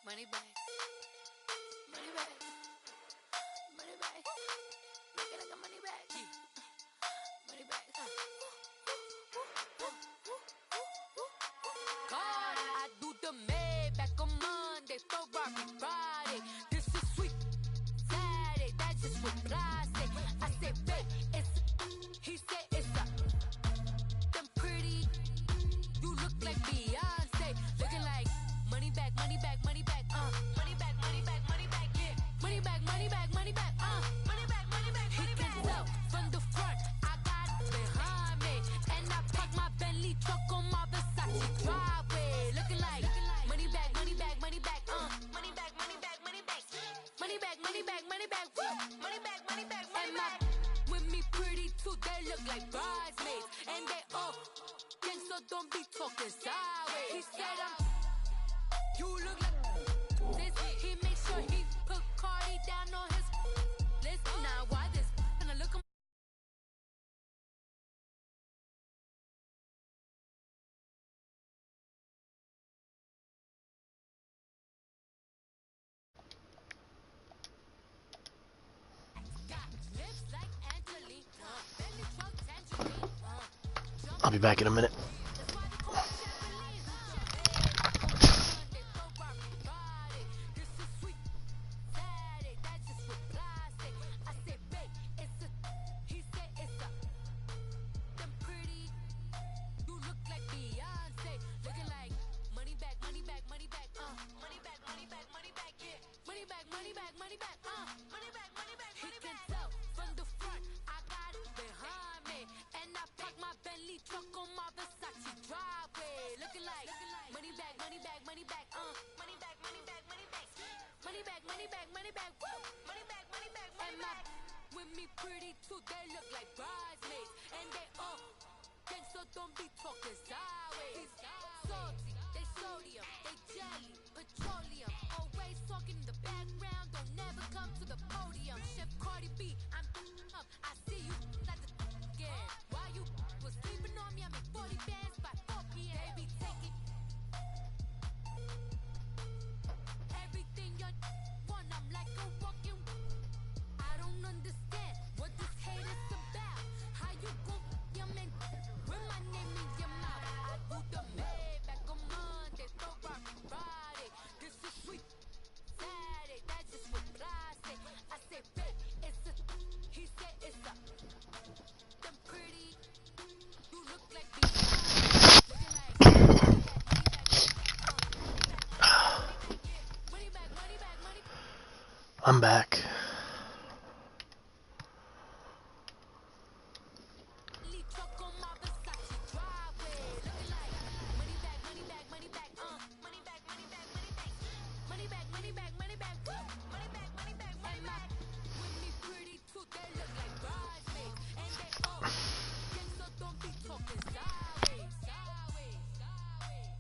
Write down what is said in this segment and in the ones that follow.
Money back. Money back. Money back. Make it like a money back. Money back. God, I do the Maybach on Monday, Ferrari Friday. This is sweet Saturday. That's just what I say. I say, babe, it's he said it's a them pretty. You look like Beyonce, looking like money back, money back, money back, money back, money back, money back, yeah, money back, money back, money back, money back, money back, money back. He can tell from the front, I got it behind me, and I park my Bentley truck on my Versace driveway, looking like money back, money back, money back, money back, money back, money back, money back, money back, money back, money back, money back, money back. With me pretty too, they look like bridesmaids, and they all gang, so don't be talking sideways. He said you look like this. He make sure he put Cardi down on his list. Now why this? Gonna look him. Got lips like Angelina, belly truck tangerine. I'll be back in a minute. That's why they call me Japanese. Monday, Ferrari Friday. This is sweet Saturday. That's just what I say. I say, babe, it's a. He said it's a. Them pretty. You look like Beyonce, looking like money back, money back, money back, money back, money back, money back, yeah, money back, money back, money back, money back, money back. He can tell from the front, I got it behind me, and I park my Bentley truck on my Versace driveway, looking like money back, money back, money back, money back, money back, money back, money back, money back, money back, money back, money back, money back. With me pretty too, they look like bridesmaids, and they all gang, so don't be talking sideways. Salty, they sodium, they jelly, petroleum. Always talking in the background, don't never come to the podium. Chef Cardi B, I'm up. I see you like the again. Why you was sleeping on me? I make 40 bands by 4 p.m. They be taking everything you want. I'm like a walking. I don't understand what this hate is about. How you gon' your man with my name in your mouth? I do the Maybach on Monday, Ferrari Friday. This is sweet Saturday. That's just what I say. I say, babe, it's a. He said it's a. Them pretty. You look like Beyonce, looking like money back, money back, money back. I'm back. Bentley truck on my Versace driveway, looking like money back, money back, money back, money back, money back, money back, money back, money back, money back, money back, money back, money back. With me pretty too, they look like bridesmaids, and they all gang, so don't be talking sideways, sideways, sideways.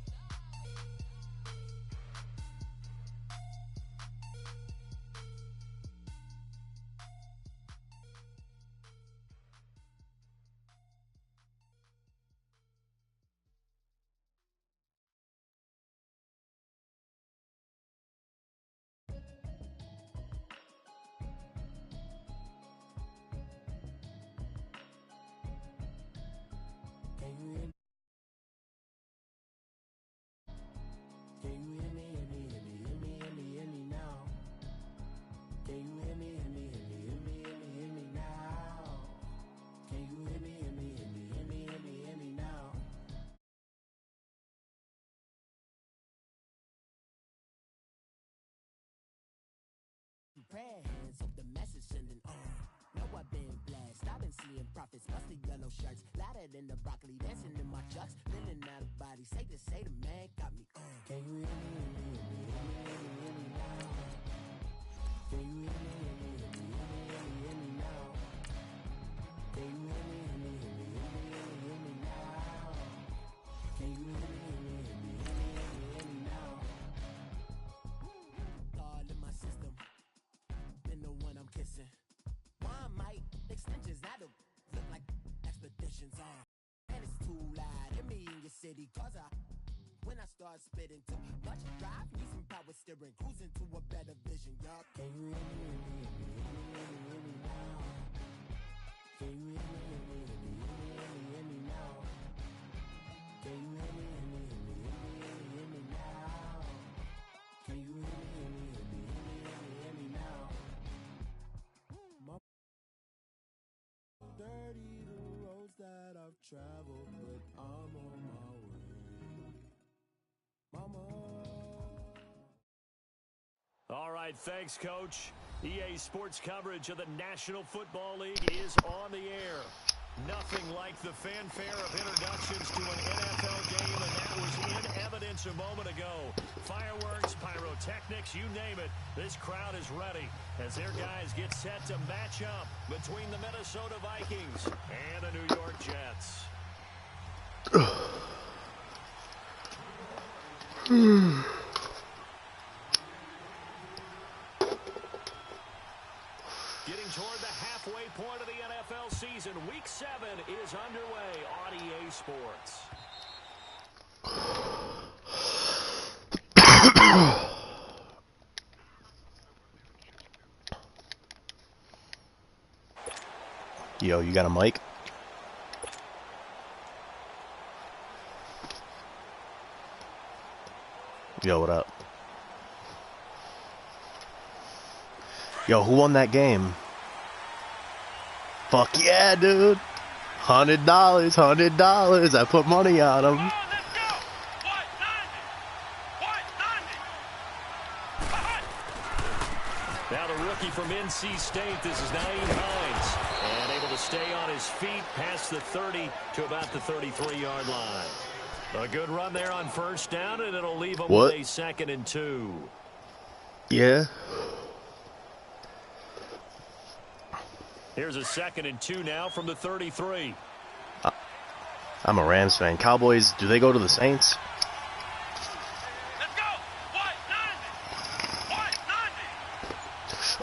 Can you hear me? Can you hear me, hear me, hear me, hear me, hear me now? Can you hear me, hear me, hear me, hear me, hear me, hear me now? Can you hear me, hear me, hear me, hear me, hear me, hear me now? Prayer hands, hope the message sending on. Know I've been blessed, I've been seeing prophets, mustard yellow shirts, louder than the broccoli, dancing in my chucks, feeling out of body, say the man got me on. Can you hear me, hear me, hear me, hear me, hear me, hear me now? Can you hear me, hear me, hear me, hear me, hear me, hear me now? Can you hear me, hear me, hear me, hear me, hear me, hear me now? Can you hear me, hear me, hear me, hear me, hear me, hear me now? God in my system, been the one I'm kissing. Why might extensions that'll look like expeditions on? And it's too loud, hear me in your city, cause when I start spitting too much drive, need some power steering, cruising to a better vision, y'all. Can you hear me, hear me now? Can you hear me, hear me now? Can you hear me, hear me now? Can you hear me now? Dirty the roads that I've traveled, but I'm on my way. Mama. All right, thanks, Coach. EA Sports coverage of the National Football League is on the air. Nothing like the fanfare of introductions to an NFL game, and that was in evidence a moment ago. Fireworks, pyrotechnics, you name it. This crowd is ready as their guys get set to match up between the Minnesota Vikings and the New York Jets. Getting toward the halfway point of the NFL season. Week 7 is underway on EA Sports. Yo, you got a mic? Yo, what up? Yo, who won that game? Fuck yeah, dude. $100. I put money on him. Now the rookie from NC State, this is Naeem Hines. And able to stay on his feet past the 30 to about the 33-yard line. A good run there on first down, and it'll leave him with a 2nd and 2. Yeah. Here's a 2nd and 2 now from the 33. I'm a Rams fan. Cowboys, do they go to the Saints? Let's go.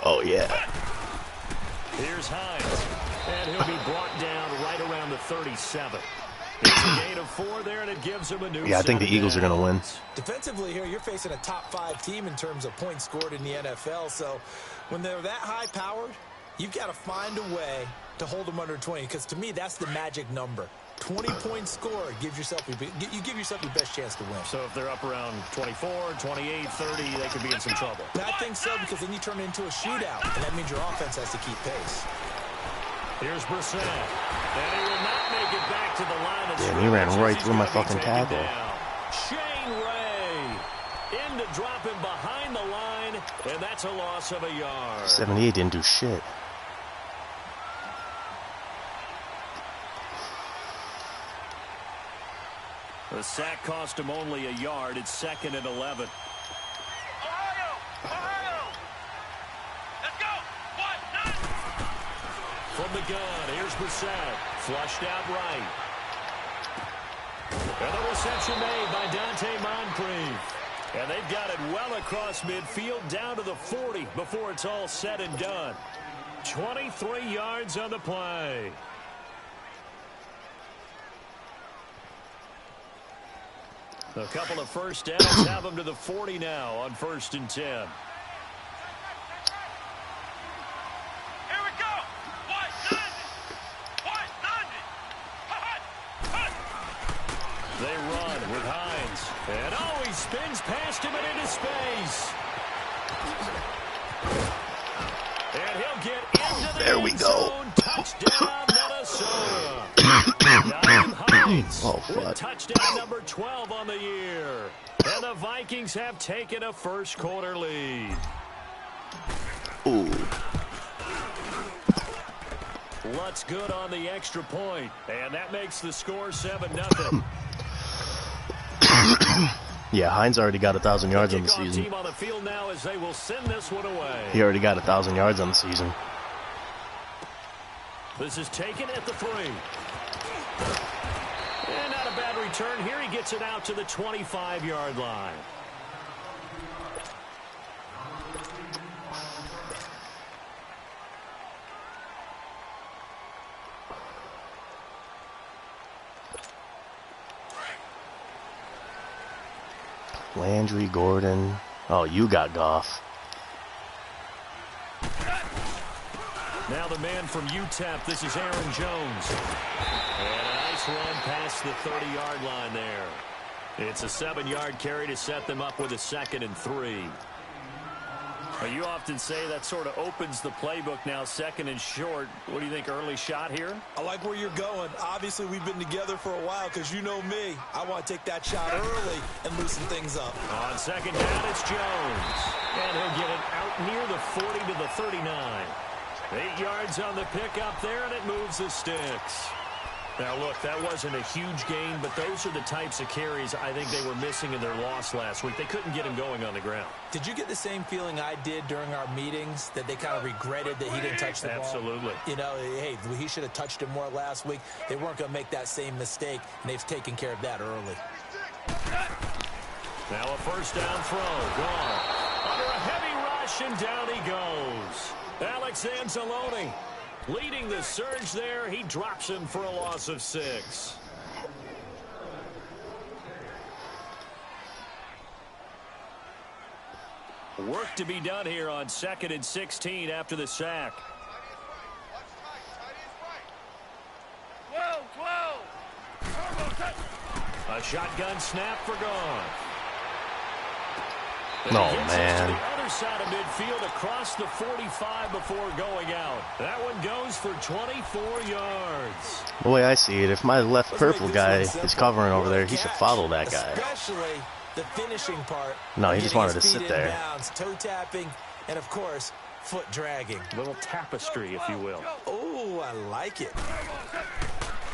Oh, yeah. Here's Hines. And he'll be brought down right around the 37. It's a gain of 4 there, and it gives him a new. Yeah, I think the Eagles are going to win. Defensively here, you're facing a top 5 team in terms of points scored in the NFL. So when they're that high powered, you've got to find a way to hold them under 20, because to me, that's the magic number. 20 points scored, you give yourself your best chance to win. So if they're up around 24, 28, 30, they could be in some trouble. I think so, because then you turn it into a shootout, and that means your offense has to keep pace. Here's Brissett, and he will not make it back to the line of Damn, he ran right through my fucking tackle. Shane Ray in to drop him behind the line, and that's a loss of a yard. 78 didn't do shit. The sack cost him only a yard. It's 2nd and 11. Ohio! Let's go! From the gun, here's Brissett. Flushed out right. And the reception made by Dante Moncrief. And they've got it well across midfield down to the 40 before it's all said and done. 23 yards on the play. A couple of first downs have them to the 40 now on 1st and 10. Here we go. They run with Hines. And he spins past him and into space. And he'll get into the There we end go. zone. Touchdown, Minnesota. Hines with touchdown number 12 on the year. And the Vikings have taken a first-quarter lead. Ooh. Lutz good on the extra point, and that makes the score 7-0. Yeah, Hines already got 1,000 yards on the season. Team on the field now as they will send this one away. He already got 1,000 yards on the season. This is taken at the 3. And not a bad return. Here he gets it out to the 25-yard line. Landry, Gordon, Oh, you got Goff. Now the man from UTEP, this is Aaron Jones. And a nice run past the 30-yard line there. It's a 7-yard carry to set them up with a 2nd and 3. You often say that sort of opens the playbook now, 2nd and short. What do you think, early shot here? I like where you're going. Obviously, we've been together for a while because you know me. I want to take that shot early and loosen things up. On 2nd down, it's Jones. And he'll get it out near the 40 to the 39. 8 yards on the pickup there, and it moves the sticks. Now, look, that wasn't a huge gain, but those are the types of carries I think they were missing in their loss last week. They couldn't get him going on the ground. Did you get the same feeling I did during our meetings, that they kind of regretted that he didn't touch the ball? Absolutely. You know, hey, he should have touched it more last week. They weren't going to make that same mistake, and they've taken care of that early. Now a 1st down throw. Gone. Under a heavy rush, and down he goes. Alex Anzalone leading the surge there. He drops him for a loss of 6. Work to be done here on 2nd and 16 after the sack. 12. A shotgun snap for gone. Oh, man. To the other side of midfield across the 45 before going out. That one goes for 24 yards. The way I see it, if my left purple guy is covering over there, he should follow that guy. Especially the finishing part. No, he just wanted to sit there. Bounds, toe tapping, and of course, foot dragging. A little tapestry, if you will. Oh, I like it.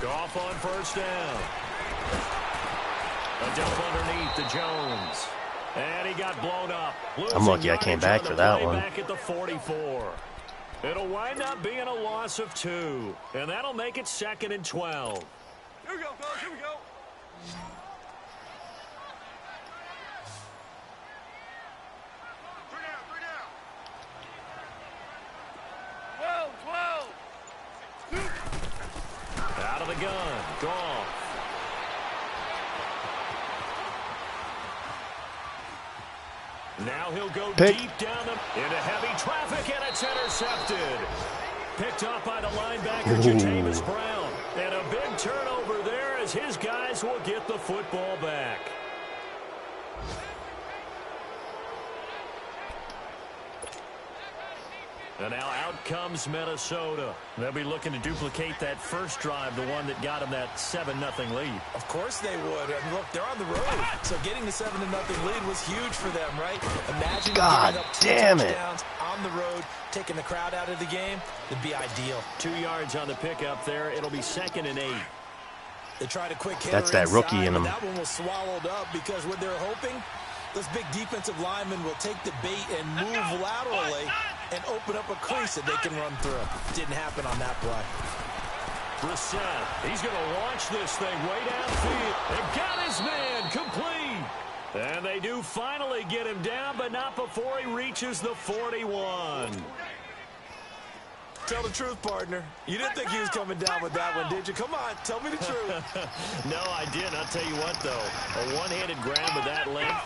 Goff on 1st down. A dump underneath to Jones. And he got blown up. I'm lucky I came back for that one. Back at the 44. It'll wind up being a loss of 2. And that'll make it 2nd and 12. Here we go, fellas. Here we go. 3 down. 12. Out of the gun. Gone. Now he'll go deep down into heavy traffic, and it's intercepted. Picked up by the linebacker, Jatavis Brown. And a big turnover there as his guys will get the football back. And now out comes Minnesota. They'll be looking to duplicate that first drive, the one that got them that 7-0 lead. Of course they would. I mean, look, they're on the road. So getting the 7-0 lead was huge for them, right? Imagine God giving up 2 damn it. touchdowns on the road, taking the crowd out of the game. It'd be ideal. 2 yards on the pickup there. It'll be 2nd and 8. They tried a quick hit. That's that inside, rookie in them. That one was swallowed up because what they're hoping, those big defensive linemen will take the bait and move laterally and open up a crease that they can run through. Didn't happen on that play. Brissett, he's going to launch this thing way downfield. And got his man complete. And they do finally get him down, but not before he reaches the 41. Tell the truth, partner. You didn't think he was coming down with that one, did you? Come on, tell me the truth. No, I didn't. I'll tell you what, though. A one-handed grab of that length.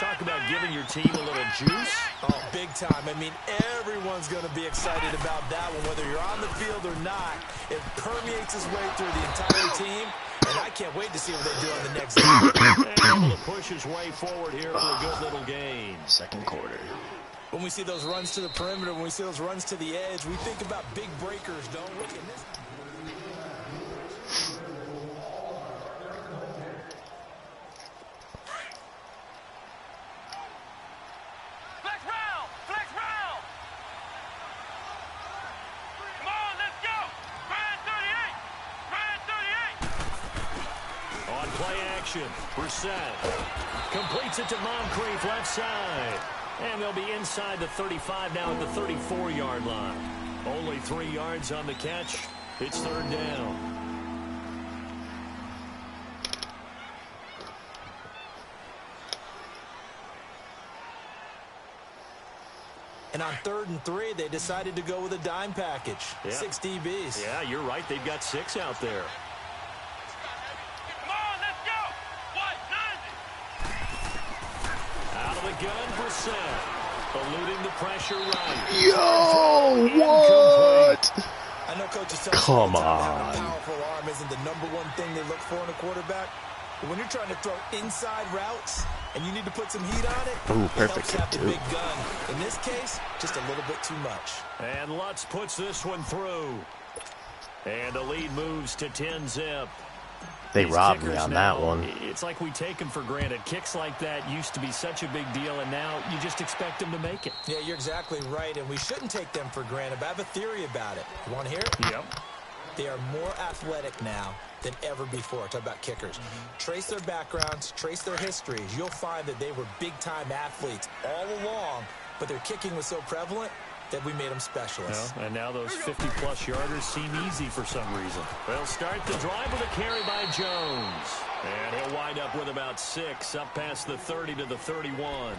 Talk about giving your team a little juice. Oh, big time. I mean, everyone's going to be excited about that one, whether you're on the field or not. It permeates its way through the entire team, and I can't wait to see what they do on the next game. And able to push his way forward here for a good little gain. 2nd quarter. When we see those runs to the perimeter, when we see those runs to the edge, we think about big breakers, don't we? And this Flex round. Flex round. Come on, let's go. Grind 38. Grind 38. On play action, Brissett completes it to Moncrief left side. And they'll be inside the 35 now at the 34-yard line. Only 3 yards on the catch. It's 3rd down. And on 3rd and 3, they decided to go with a dime package. Yeah. 6 DBs. Yeah, you're right. They've got 6 out there. Come on, let's go. 190. Out of the gun for Seth. Eluding the pressure right. Yo, what? I know coaches tell us Come all the time having a on. powerful arm isn't the #1 thing they look for in a quarterback. But when you're trying to throw inside routes and you need to put some heat on it, Ooh, it perfect helps to have the too. big gun. In this case, just a little bit too much. And Lutz puts this one through. And the lead moves to 10-zip. They These robbed me kickers on now, that one. It's like we take them for granted. Kicks like that used to be such a big deal, and now you just expect them to make it. Yeah, you're exactly right, and we shouldn't take them for granted, but I have a theory about it. You want to hear it? Yep. They are more athletic now than ever before. Talk about kickers. Trace their backgrounds, trace their histories. You'll find that they were big-time athletes all along, but their kicking was so prevalent that we made them specialists. And now those 50-plus yarders seem easy for some reason. They'll start the drive with a carry by Jones. And he'll wind up with about 6, up past the 30 to the 31.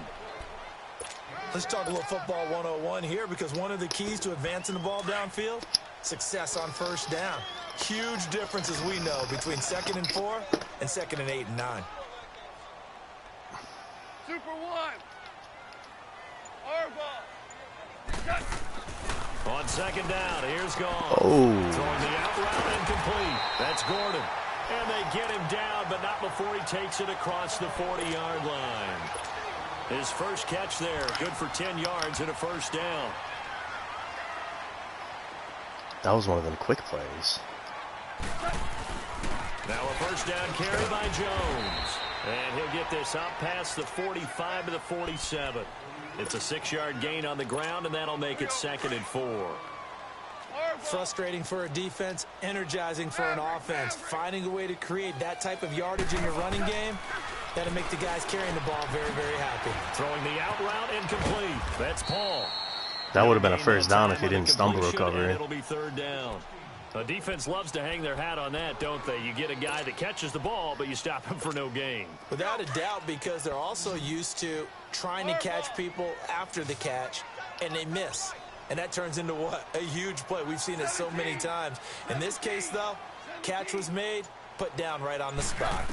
Let's talk a little football 101 here, because one of the keys to advancing the ball downfield, success on first down. Huge difference, as we know, between 2nd and 4 and 2nd and 8 and 9. Super one. Our ball. On 2nd down, here's Goff. Oh. Throwing the out route incomplete. That's Gordon. And they get him down, but not before he takes it across the 40-yard line. His first catch there, good for 10 yards and a first down. That was one of them quick plays. Now a first down carry by Jones. And he'll get this out past the 45 to the 47. It's a 6-yard gain on the ground, and that'll make it 2nd and 4. Frustrating for a defense, energizing for an offense. Finding a way to create that type of yardage in your running game, that'll make the guys carrying the ball very, very happy. Throwing the out route incomplete. That's Paul. That would have been a first down if he didn't stumble recovering. It'll be 3rd down. A defense loves to hang their hat on that, don't they? You get a guy that catches the ball, but you stop him for no gain. Without a doubt, because they're also used to trying to catch people after the catch, and they miss. And that turns into what? A huge play. We've seen it so many times. In this case, though, catch was made, put down right on the spot.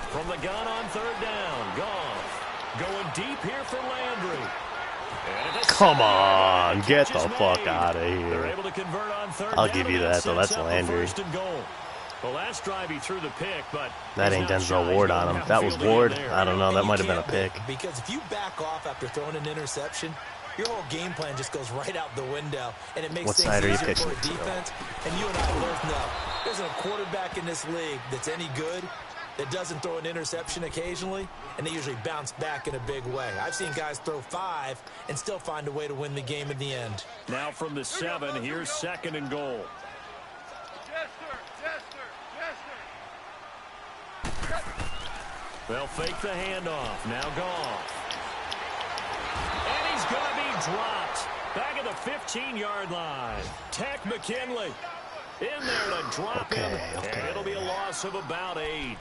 From the gun on 3rd down, Goff going deep here for Landry. Come on, get the fuck out of They're here. able to convert on 3rd I'll down, give you and that, though. sets That's up the Landry. 1st and goal. Well, last drive he threw the pick, but That ain't Denzel Ward on him. If that was Ward, I don't know. That might have been a pick. Because if you back off after throwing an interception, your whole game plan just goes right out the window, and it makes What things side are you easier pitching for a to? defense. And you and I both know there's a quarterback in this league that's any good that doesn't throw an interception occasionally, and they usually bounce back in a big way. I've seen guys throw 5 and still find a way to win the game in the end. Now from the 7, here's 2nd and goal. They'll fake the handoff. Now Goff. And he's going to be dropped. Back at the 15-yard line. Tech McKinley in there to drop him. And it'll be a loss of about 8.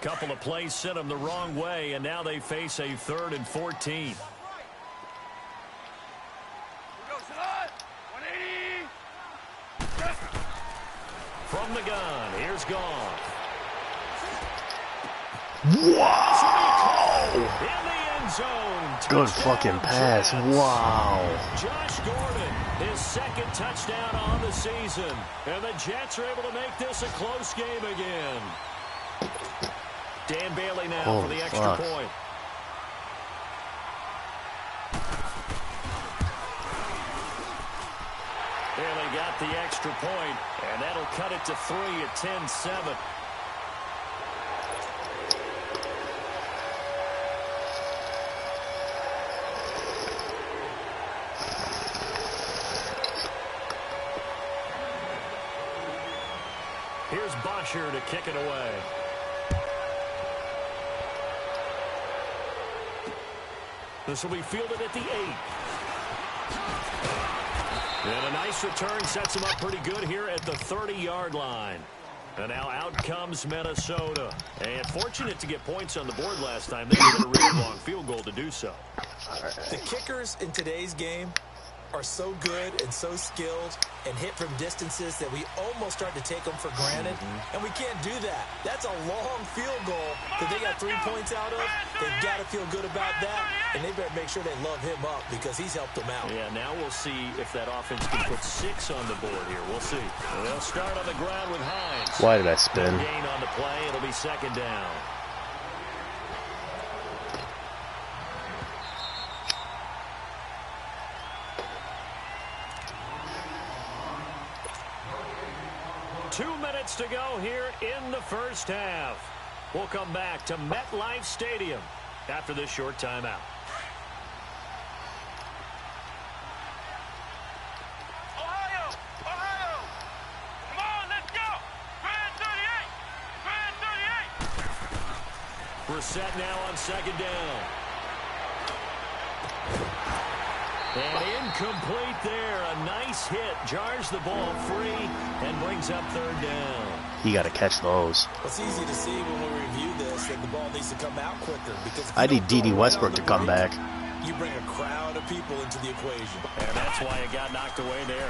Couple of plays sent them the wrong way, and now they face a 3rd and 14. From the gun, here's Goff. Wow! In the end zone. Good Touchdown, fucking pass. Jets. Wow. Josh Gordon, his 2nd touchdown on the season. And the Jets are able to make this a close game again. Dan Bailey now for Holy the extra fuck. point. Bailey got the extra point, and that'll cut it to 3 at 10-7. Here's Bosher to kick it away. This will be fielded at the 8. And a nice return sets him up pretty good here at the 30-yard line. And now out comes Minnesota. And fortunate to get points on the board last time. They hit a really long field goal to do so. The kickers in today's game are so good and so skilled and hit from distances that we almost start to take them for granted, and we can't do that. That's a long field goal that they got 3 points out of. They've got to feel good about that, and they better make sure they love him up because he's helped them out. Yeah, now we'll see if that offense can put 6 on the board here. We'll see. They'll start on the ground with Hines. Why did I spin? Gain on the play. It'll be second down. Two minutes to go here in the first half. We'll come back to MetLife Stadium after this short timeout. Ohio! Ohio! Come on, let's go! Grand 38! Grand 38! Brissett now on second down. And incomplete there. A nice hit. Jars the ball free and brings up third down. You got to catch those. It's easy to see when we review this that the ball needs to come out quicker because I need D.D. Westbrook to come back. You bring a crowd of people into the equation. And that's why it got knocked away there.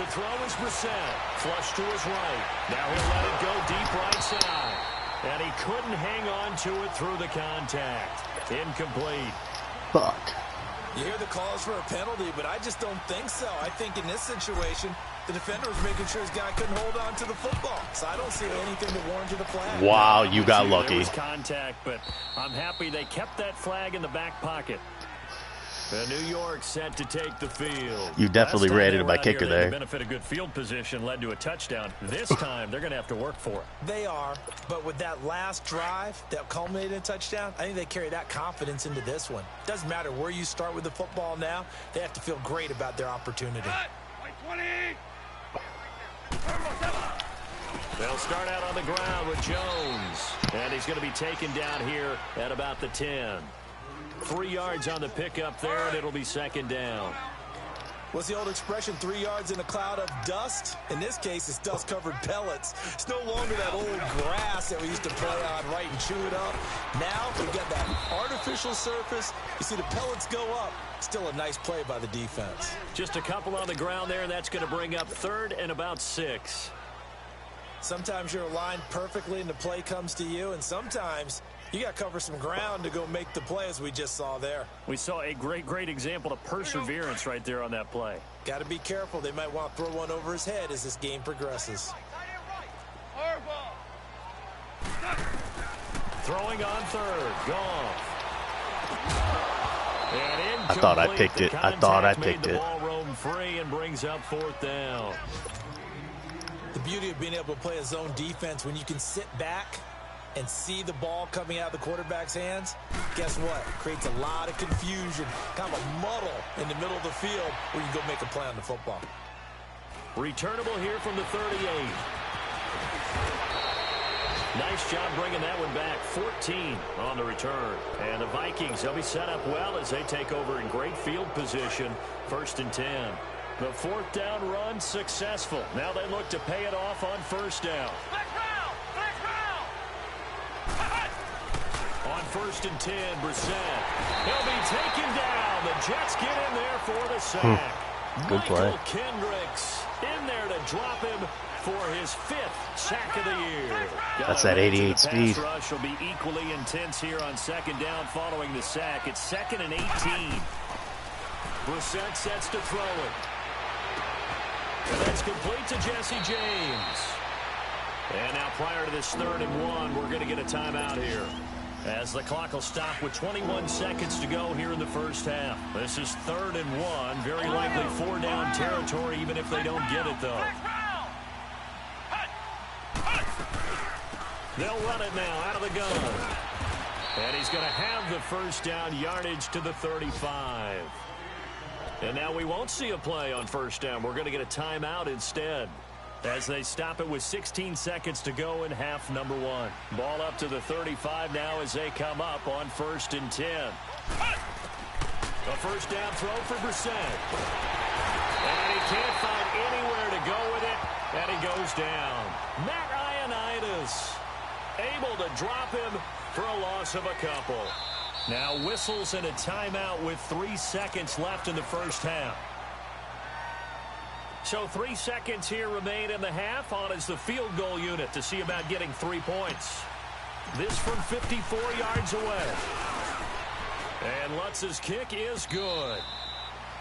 To throw is Brissett. Flush to his right. Now he'll let it go deep right side. And he couldn't hang on to it through the contact. Incomplete. Fuck. You hear the calls for a penalty, but I just don't think so. I think in this situation, the defender was making sure his guy couldn't hold on to the football. So I don't see anything that warranted a flag. Wow, you got There lucky. was contact, but I'm happy they kept that flag in the back pocket. The New York set to take the field. You definitely Last time rated they my were out kicker here, they there. had the benefit of good field position led to a touchdown. This time, they're going to have to work for it. They are, but with that last drive that culminated in a touchdown, I think they carry that confidence into this one. Doesn't matter where you start with the football now, they have to feel great about their opportunity. Like 20! They'll start out on the ground with Jones. And he's going to be taken down here at about the 10. 3 yards on the pickup there, and it'll be second down. What's the old expression, 3 yards in a cloud of dust? In this case, it's dust-covered pellets. It's no longer that old grass that we used to play on, right, and chew it up. Now we've got that artificial surface. You see the pellets go up. Still a nice play by the defense. Just a couple on the ground there, and that's going to bring up third and about 6. Sometimes you're aligned perfectly and the play comes to you, and sometimes you got to cover some ground to go make the play, as we just saw there. We saw a great example of perseverance right there on that play. Got to be careful. They might want to throw one over his head as this game progresses. Harbaugh! Throwing on third. Goff. I thought I picked it. I thought I picked it. The ball roam free and brings up fourth down. The beauty of being able to play a zone defense when you can sit back and see the ball coming out of the quarterback's hands, guess what? Creates a lot of confusion, kind of a muddle in the middle of the field where you go make a play on the football. Returnable here from the 38. Nice job bringing that one back. 14 on the return. And the Vikings, they'll be set up well as they take over in great field position. 1st and 10. The fourth down run successful. Now they look to pay it off on first down. On 1st and 10, Brissett. He'll be taken down. The Jets get in there for the sack. Good play. Michael Kendricks in there to drop him for his 5th sack of the year. That's that 88 speed. The pass rush will be equally intense here on second down following the sack. It's 2nd and 18. Brissett sets to throw it. And that's complete to Jesse James. And now prior to this 3rd and 1, we're going to get a timeout here, as the clock will stop with 21 seconds to go here in the first half. This is 3rd and 1. Very likely 4-down territory, even if they don't get it, though. They'll run it now out of the gun. And he's going to have the first down yardage to the 35. And now we won't see a play on first down. We're going to get a timeout instead, as they stop it with 16 seconds to go in half number 1. Ball up to the 35 now as they come up on 1st and 10. A first down throw for Brissett. And he can't find anywhere to go with it, and he goes down. Matt Ioannidis able to drop him for a loss of a couple. Now whistles and a timeout with 3 seconds left in the first half. So 3 seconds here remain in the half. On is the field goal unit to see about getting 3 points. This from 54 yards away. And Lutz's kick is good.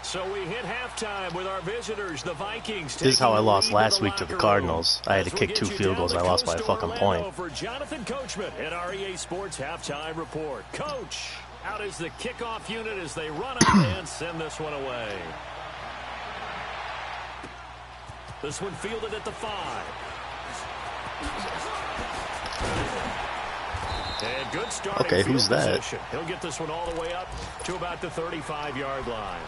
So we hit halftime with our visitors, the Vikings. This is how I lost last week to the Cardinals. I had to kick 2 field goals. I lost by a fucking point. For Jonathan Coachman at our EA Sports Halftime Report. Coach, out is the kickoff unit as they run up and send this one away. This one fielded at the 5. And good starting okay, who's that? Position. He'll get this one all the way up to about the 35-yard line.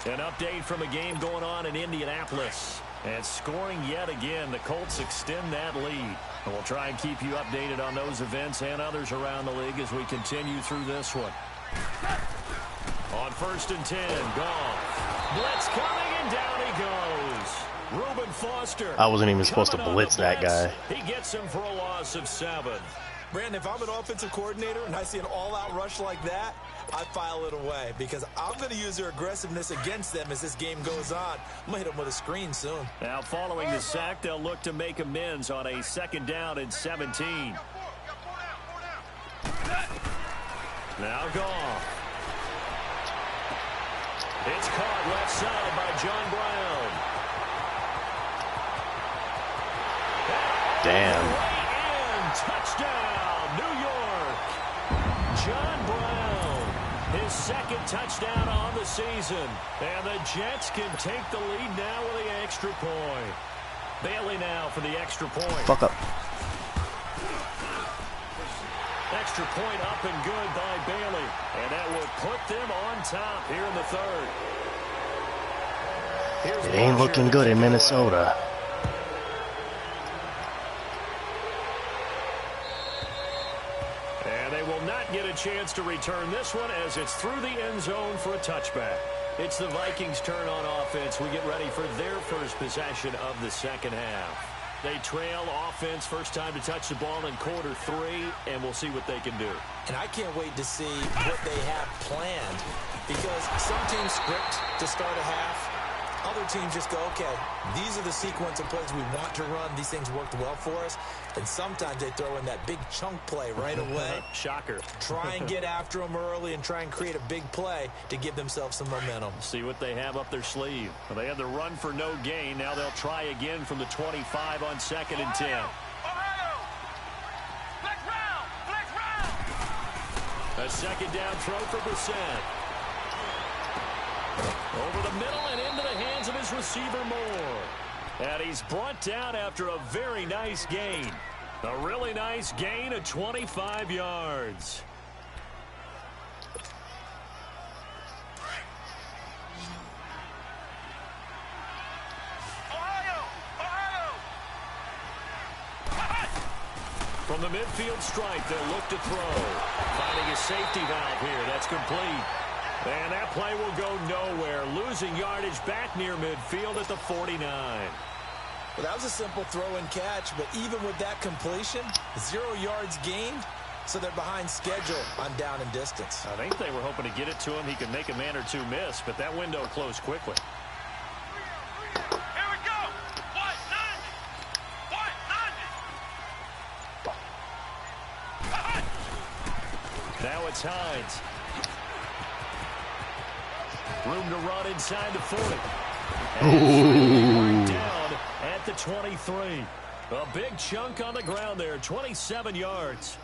An update from a game going on in Indianapolis. And scoring yet again, the Colts extend that lead. And we'll try and keep you updated on those events and others around the league as we continue through this one. On 1st and 10, Goff. Blitz coming, and down he goes. Reuben Foster. I wasn't even supposed to blitz that guy. He gets him for a loss of 7. Brandon, if I'm an offensive coordinator and I see an all-out rush like that, I file it away because I'm going to use their aggressiveness against them as this game goes on. I'm going to hit them with a screen soon. Now, following the sack, they'll look to make amends on a 2nd down and 17. Now Goff. It's caught left side by John Brown. Damn. Touchdown, New York. John Brown, his 2nd touchdown on the season. And the Jets can take the lead now with the extra point. Bailey now for the extra point. Fuck up. Extra point up and good by Bailey. And that will put them on top here in the 3rd. It ain't looking good in Minnesota. Get a chance to return this one as it's through the end zone for a touchback. It's the Vikings' turn on offense. We get ready for their first possession of the 2nd half. They trail offense, first time to touch the ball in quarter 3, and we'll see what they can do. And I can't wait to see what they have planned because some teams script to start a half. Other teams just go, okay, these are the sequence of plays we want to run. These things worked well for us. And sometimes they throw in that big chunk play right away. Shocker. Try and get after them early and try and create a big play to give themselves some momentum. See what they have up their sleeve. Well, they had the run for no gain. Now they'll try again from the 25 on 2nd and 10. A 2nd down throw for Brissett. Over the middle and into the hands of his receiver Moore. And he's brought down after a very nice gain. A really nice gain of 25 yards. From the midfield stripe, they'll look to throw. Finding a safety valve here. That's complete. And that play will go nowhere. Losing yardage back near midfield at the 49. Well, that was a simple throw and catch, but even with that completion, 0 yards gained, so they're behind schedule on down and distance. I think they were hoping to get it to him. He could make a man or two miss, but that window closed quickly. Here we go. White 90. Now it's Hines. Room to run inside the 40. And down at the 23. A big chunk on the ground there, 27 yards.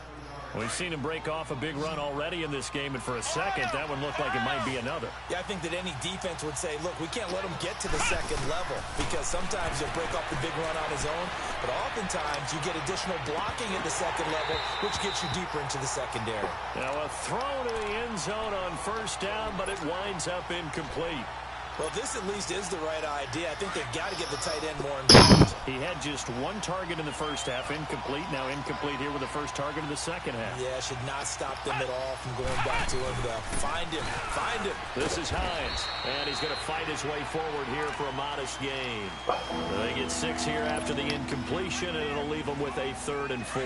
We've seen him break off a big run already in this game, and for a second, that one looked like it might be another. Yeah, I think that any defense would say, look, we can't let him get to the 2nd level because sometimes he'll break off the big run on his own, but oftentimes you get additional blocking at the 2nd level, which gets you deeper into the secondary. Now a throw to the end zone on 1st down, but it winds up incomplete. Well, this at least is the right idea. I think they've got to get the tight end more involved. He had just one target in the first half, incomplete. Now incomplete here with the first target of the second half. Yeah, should not stop them at all from going back to him, though. Find him. Find him. This is Hines, and he's going to fight his way forward here for a modest gain. They get 6 here after the incompletion, and it'll leave them with a 3rd and 4.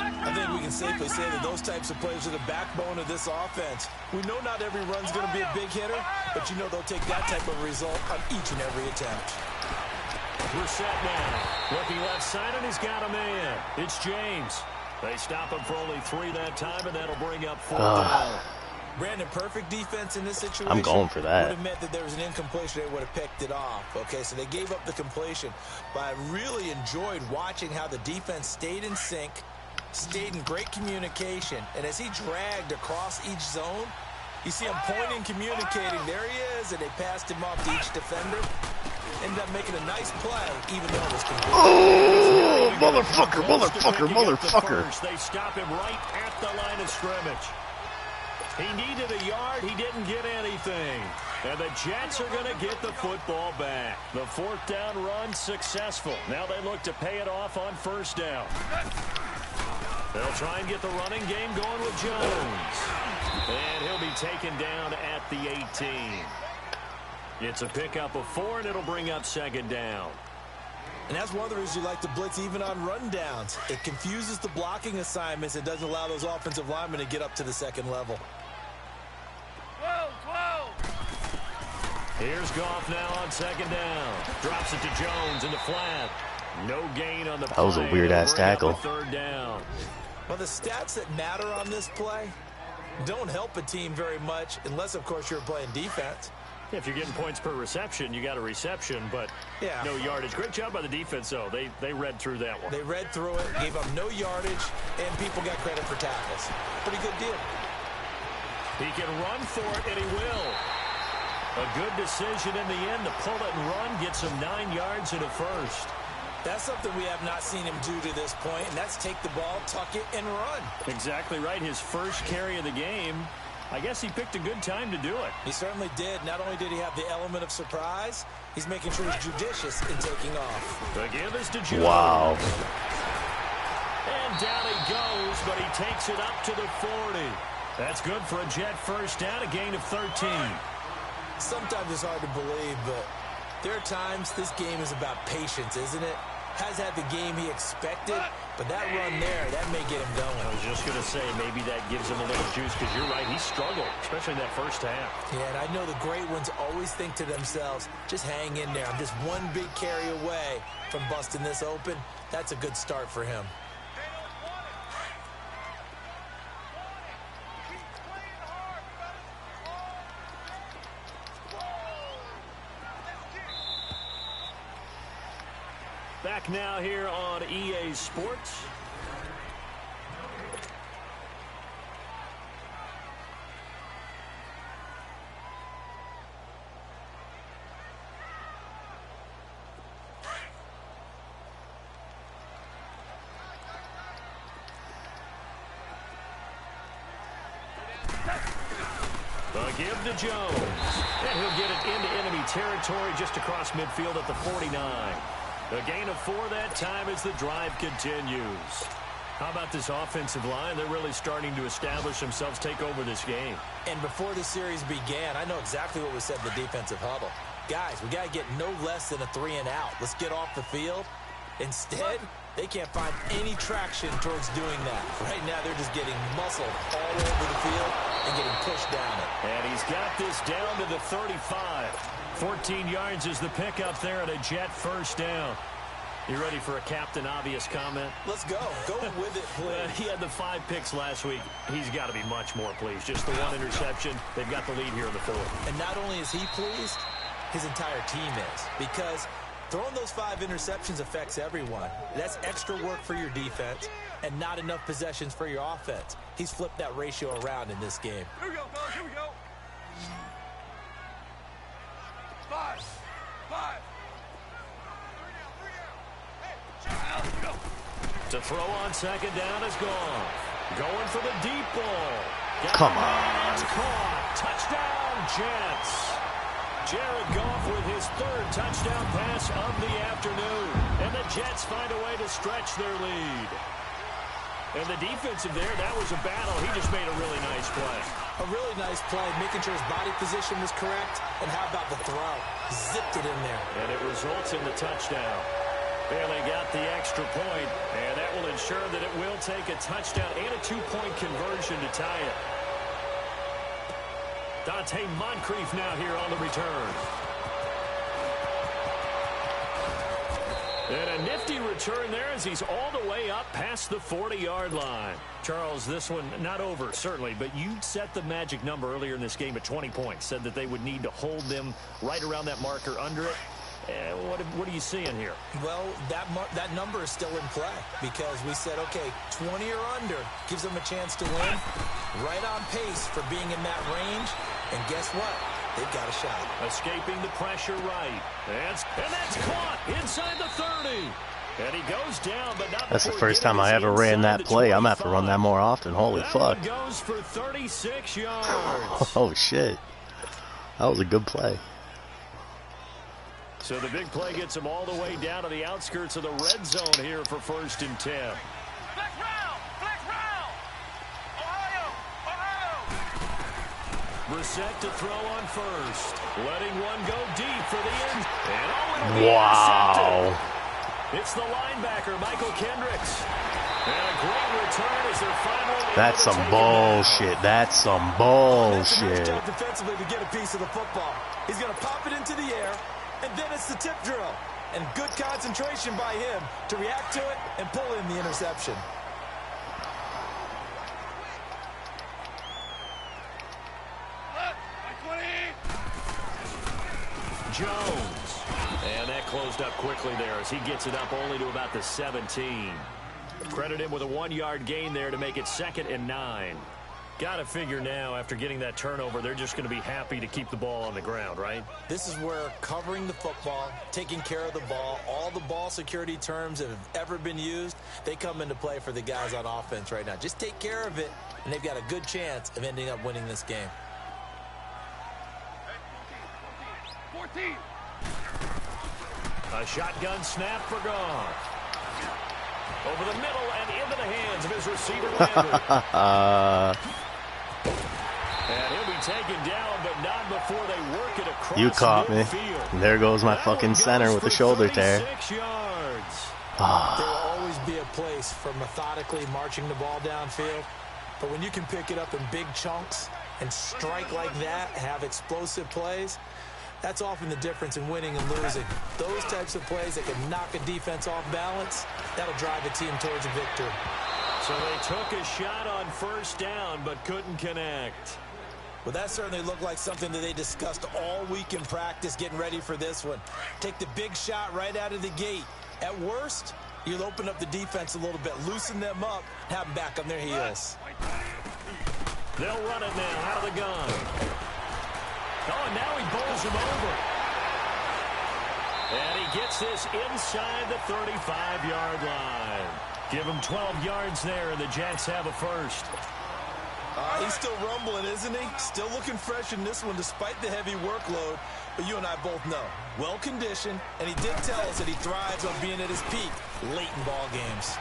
I think we can safely say that those types of plays are the backbone of this offense. We know not every run's going to be a big hitter, but you know they'll take that type of result on each and every attempt. We're set now. Looking left side, and he's got a man. It's James. They stop him for only 3 that time, and that'll bring up 4 down. Brandon, perfect defense in this situation. I'm going for that. Would have meant that there was an incompletion. They would have picked it off. Okay, so they gave up the completion. But I really enjoyed watching how the defense stayed in sync, stayed in great communication. And as he dragged across each zone, you see him pointing, communicating. There he is, and they passed him off to each defender. Ended up making a nice play, even though it was complete. Oh, motherfucker, motherfucker, motherfucker. They stop him right at the line of scrimmage. He needed a yard. He didn't get anything. And the Jets are going to get the football back. The 4th down run successful. Now they look to pay it off on 1st down. They'll try and get the running game going with Jones. And he'll be taken down at the 18. It's a pickup of 4, and it'll bring up 2nd down. And that's one of the reasons you like to blitz even on rundowns. It confuses the blocking assignments. It doesn't allow those offensive linemen to get up to the 2nd level. 12. Here's Goff now on 2nd down. Drops it to Jones in the flat. No gain on the play. That was a weird-ass tackle. 3rd down. Well, the stats that matter on this play don't help a team very much unless, of course, you're playing defense. If you're getting points per reception, you got a reception, but yeah, no yardage. Great job by the defense, though. They read through that one. They read through it, gave up no yardage, and people got credit for tackles. Pretty good deal. He can run for it, and he will. A good decision in the end to pull it and run, gets him 9 yards and a 1st. That's something we have not seen him do to this point, and that's take the ball, tuck it, and run. Exactly right. His first carry of the game. I guess he picked a good time to do it. He certainly did. Not only did he have the element of surprise, he's making sure he's judicious in taking off. The give is to Jones. Wow. And down he goes, but he takes it up to the 40. That's good for a Jet 1st down, a gain of 13. Sometimes it's hard to believe, but there are times this game is about patience, isn't it? Has had the game he expected, but that run there, that may get him going. I was just going to say, maybe that gives him a little juice, because you're right, he struggled, especially in that 1st half. Yeah, and I know the great ones always think to themselves, just hang in there. I'm just one big carry away from busting this open. That's a good start for him. Back now here on EA Sports. The give to Jones. And he'll get it into enemy territory just across midfield at the 49. A gain of 4 that time as the drive continues. How about this offensive line? They're really starting to establish themselves, take over this game. And before the series began, I know exactly what we said in the defensive huddle. Guys, we got to get no less than a 3 and out. Let's get off the field. Instead, they can't find any traction towards doing that. Right now, they're just getting muscled all over the field and getting pushed down it. And he's got this down to the 35. 14 yards is the pickup there at a Jet 1st down. You ready for a Captain Obvious comment? Let's go. Go with it, please. He had the 5 picks last week. He's got to be much more pleased. Just the 1 interception. They've got the lead here in the 4th. And not only is he pleased, his entire team is. Because throwing those 5 interceptions affects everyone. That's extra work for your defense and not enough possessions for your offense. He's flipped that ratio around in this game. Here we go, fellas. Here we go. 5. 5. To throw on 2nd down is gone. Going for the deep ball. Come on. It's caught. Touchdown, Jets. Jared Goff with his third touchdown pass of the afternoon. And the Jets find a way to stretch their lead. And the defensive there, that was a battle. He just made a really nice play. A really nice play, making sure his body position was correct. And how about the throw? Zipped it in there. And it results in the touchdown. Bailey got the extra point, and that will ensure that it will take a touchdown and a 2-point conversion to tie it. Dante Moncrief now here on the return. And a nifty return there as he's all the way up past the 40-yard line. Charles, this one not over, certainly, but you set the magic number earlier in this game at 20 points. Said that they would need to hold them right around that marker under it. What are you seeing here? Well, that number is still in play because we said, okay, 20 or under gives them a chance to win. Right on pace for being in that range. And guess what? They've got a shot. Escaping the pressure right. And that's caught inside the 30. And he goes down, but not. That's the first time I ever ran that play. I'm going to have to run that more often. Holy fuck. Goes for 36 yards. Oh, shit. That was a good play. So the big play gets him all the way down to the outskirts of the red zone here for 1st and 10. Flex round! Flex round! Ohio! Ohio! Brissett to throw on first. Letting one go deep for the end. And it'll be Wow. intercepted. It's the linebacker, Michael Kendricks. And a great return as they're finally That's some bullshit. That's some bullshit. That's a nice job defensively to get a piece of the football. He's going to pop it into the air, and then it's the tip drill. And good concentration by him to react to it and pull in the interception. Jones. And that closed up quickly there as he gets it up only to about the 17. Credit him with a 1-yard gain there to make it 2nd and 9. Got to figure now, after getting that turnover, they're just going to be happy to keep the ball on the ground, right? This is where covering the football, taking care of the ball, all the ball security terms that have ever been used, they come into play for the guys on offense right now. Just take care of it, and they've got a good chance of ending up winning this game. 14. A shotgun snap for Goff. Over the middle and into the hands of his receiver, Lambert. And he'll be taken down, but not before they work it across You caught me. midfield. And there goes my fucking center with the shoulder tear. 36 yards. There will always be a place for methodically marching the ball downfield. But when you can pick it up in big chunks and strike like that, have explosive plays, that's often the difference in winning and losing. Those types of plays that can knock a defense off balance, that'll drive a team towards a victory. So they took a shot on 1st down, but couldn't connect. Well, that certainly looked like something that they discussed all week in practice, getting ready for this one. Take the big shot right out of the gate. At worst, you'll open up the defense a little bit, loosen them up, have them back on their heels. They'll run it now out of the gun. Oh, and now he bowls him over. And he gets this inside the 35-yard line. Give him 12 yards there, and the Jets have a first. He's still rumbling, isn't he? Still looking fresh in this one despite the heavy workload. But you and I both know, well-conditioned, and he did tell us that he thrives on being at his peak late in ball games.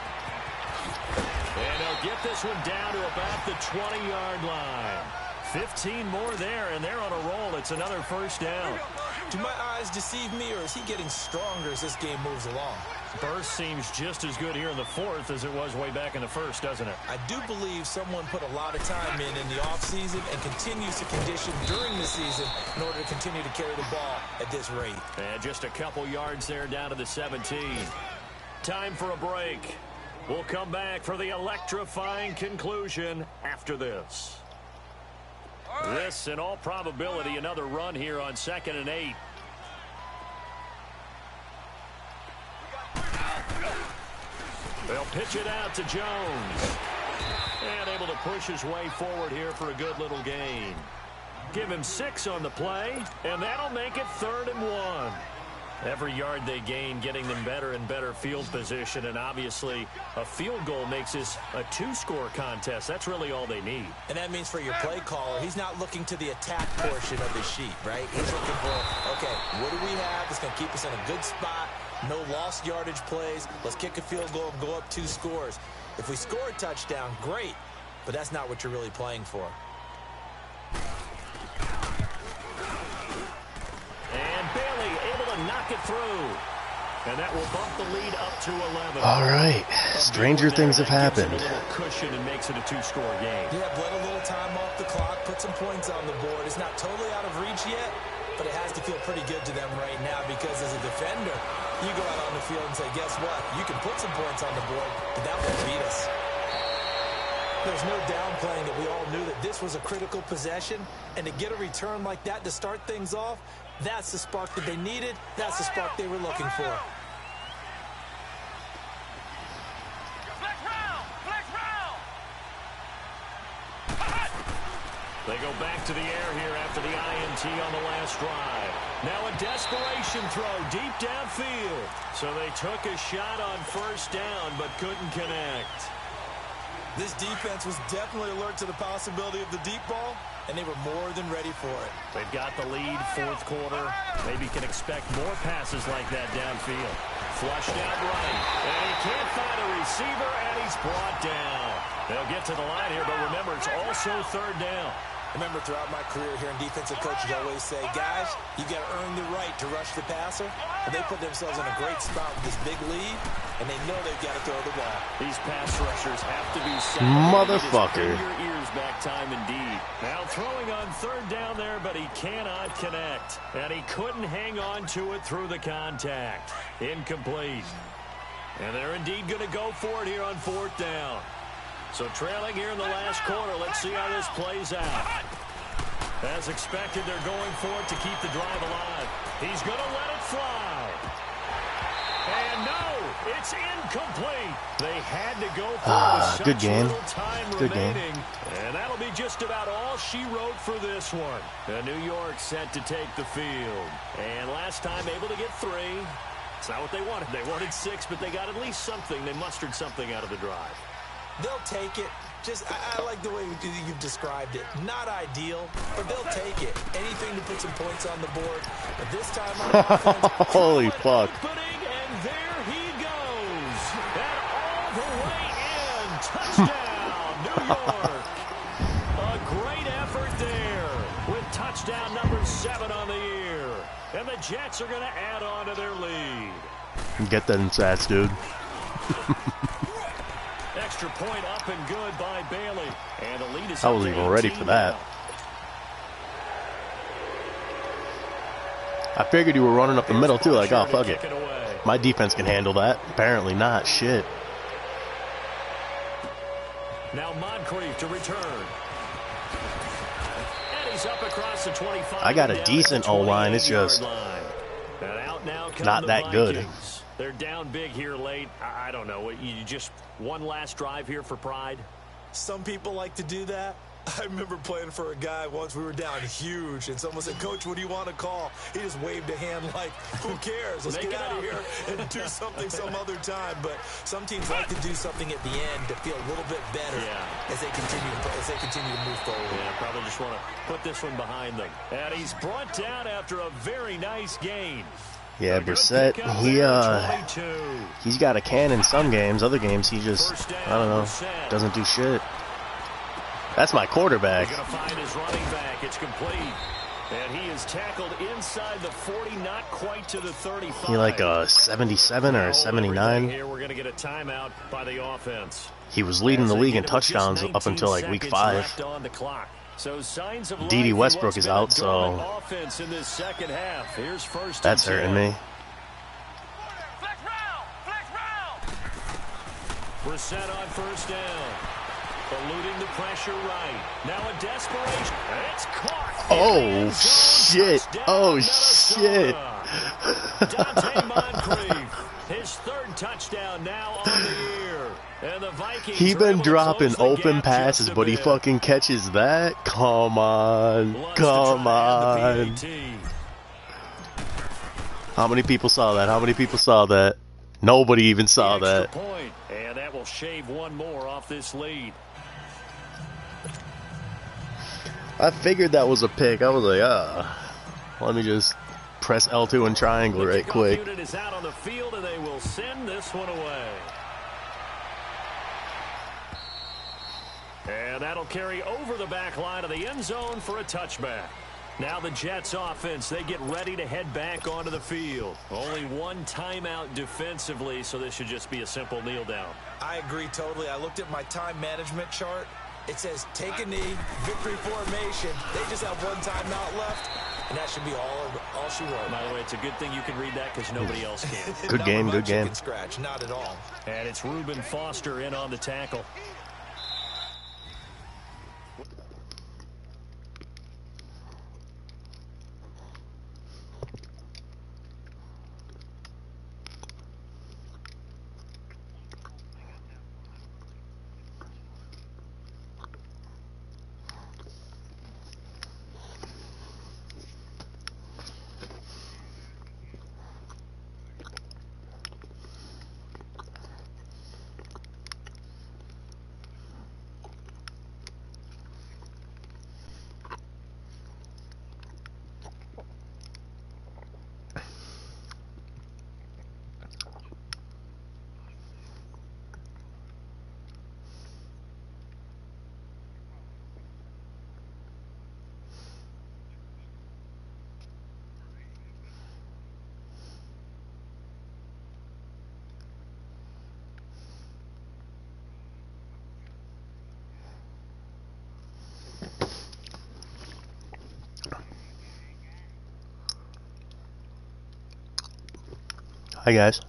And they'll get this one down to about the 20-yard line. 15 more there, and they're on a roll. It's another 1st down. Do my eyes deceive me, or is he getting stronger as this game moves along? Burst seems just as good here in the 4th as it was way back in the 1st, doesn't it? I do believe someone put a lot of time in the offseason and continues to condition during the season in order to continue to carry the ball at this rate. And just a couple yards there down to the 17. Time for a break. We'll come back for the electrifying conclusion after this. This, in all probability, another run here on 2nd and 8. They'll pitch it out to Jones. And able to push his way forward here for a good little gain. Give him 6 on the play, and that'll make it 3rd and 1. Every yard they gain getting them better and better field position, and obviously a field goal makes this a two-score contest. That's really all they need. And that means for your play caller, he's not looking to the attack portion of the sheet, right? He's looking for, okay, what do we have that's going to keep us in a good spot? No lost yardage plays. Let's kick a field goal and go up 2 scores. If we score a touchdown, great, but that's not what you're really playing for. And Bailey able to knock it through. And that will bump the lead up to 11. All right. Stranger things have happened. A little cushion and makes it a 2-score game. Yeah, bled a little time off the clock, put some points on the board. It's not totally out of reach yet, but it has to feel pretty good to them right now because as a defender, you go out on the field and say, guess what? You can put some points on the board, but that won't beat us. There's no downplaying that we all knew that this was a critical possession, and to get a return like that to start things off, that's the spark that they needed. That's the spark they were looking for. Flex round! Flex round! They go back to the air here after the INT on the last drive. Now a desperation throw deep downfield. So they took a shot on first down but couldn't connect. This defense was definitely alert to the possibility of the deep ball, and they were more than ready for it. They've got the lead, fourth quarter. Maybe can expect more passes like that downfield. Flushed out right, and he can't find a receiver, and he's brought down. They'll get to the line here, but remember, it's also third down. Remember, throughout my career here in defensive coaches always say, guys, you got to earn the right to rush the passer. And they put themselves in a great spot with this big lead, and they know they've got to throw the ball. These pass rushers have to be set. Motherfucker. Your ears back time indeed. Now throwing on third down there, but he cannot connect. And he couldn't hang on to it through the contact. Incomplete. And they're indeed going to go for it here on fourth down. So trailing here in the last quarter, let's see how this plays out. As expected, they're going for it to keep the drive alive. He's going to let it fly. And no, it's incomplete. They had to go for it with such good game. little time Good remaining. And that'll be just about all she wrote for this one. New York set to take the field. And last time able to get 3. It's not what they wanted. They wanted 6, but they got at least something. They mustered something out of the drive. They'll take it. Just, I like the way you've described it. Not ideal, but they'll take it. Anything to put some points on the board. But this time on offense, Holy fuck. Opening, and there he goes. And all the way in. Touchdown, New York. A great effort there with touchdown number 7 on the year. And the Jets are going to add on to their lead. Get that in stats, dude. Extra point up and good by Bailey. And the lead is I wasn't even ready for that. I figured you were running up the middle too, like, oh, fuck it. My defense can handle that. Apparently not. Shit. Now Moncrief to return. And he's up across the 25. I got a decent O-line. It's just not that good. They're down big here late. I don't know. You just one last drive here for pride? Some people like to do that. I remember playing for a guy once. We were down huge, and someone said, Coach, what do you want to call? He just waved a hand like, who cares? Let's get out of here and do something some other time. But some teams like to do something at the end to feel a little bit better as they continue to move forward. Yeah, probably just want to put this one behind them. And he's brought down after a very nice gain. Yeah, Brissett, he's got a cannon some games. Other games, he just, I don't know, doesn't do shit. That's my quarterback. He's going to find his running back. It's complete. And he is tackled inside the 40, not quite to the 35. He like a 77 or a 79. Here we're going to get a timeout by the offense. He was leading the league in touchdowns up until like week 5. D.D. Westbrook is out, so that's hurting me. We're set on first down. Eluding the pressure right. Now a desperation. It's caught. Oh, shit. Oh, shit. Dante Moncrief. His 3rd touchdown now on the year. And the Vikings he been dropping open passes, but he fucking catches that? Come on. Come on. How many people saw that? How many people saw that? Nobody even saw The extra that. point, and that will shave one more off this lead. I figured that was a pick. I was like, let me just press L2 and triangle right quick. The unit is out on the field, and they will send this one away. And that'll carry over the back line of the end zone for a touchback. Now the Jets offense, they get ready to head back onto the field. Only one timeout defensively, so this should just be a simple kneel down. I agree totally. I looked at my time management chart. It says take a knee, victory formation. They just have one timeout left, and that should be all she wrote. By the way, it's a good thing you can read that because nobody else can. Good game, good game. Chicken scratch, not at all. And it's Reuben Foster in on the tackle. Hi, guys.